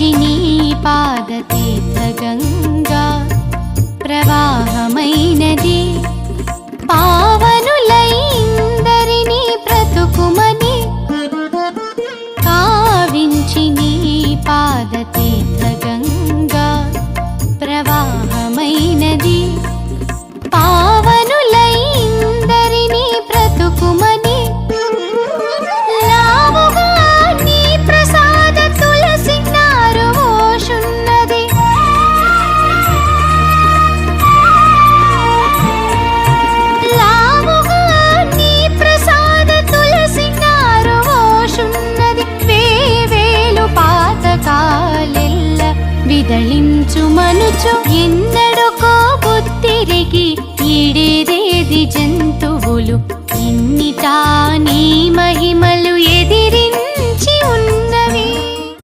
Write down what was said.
కావించి నీ పాదతీర్థగంగా ప్రవాహమైనది పావనులైందరినీ బ్రతుకుమని కావించి నీ పాదతీర్థగంగా ప్రవాహమైనది పావనులైందరినీ బ్రతుకుమని లావుగా నీ ప్రసాద తులసి నారు ఓషున్నది లావుగా నీ ప్రసాద తులసి నారు ఓషున్నది వేవేలు పాతకాలెల్ల విదళించు మనుచు ఎన్నడుకో బుద్ధిరిగి ఈడేదేది జంతువులు ఇన్నిటా నీ మహిమలు ఎదిరి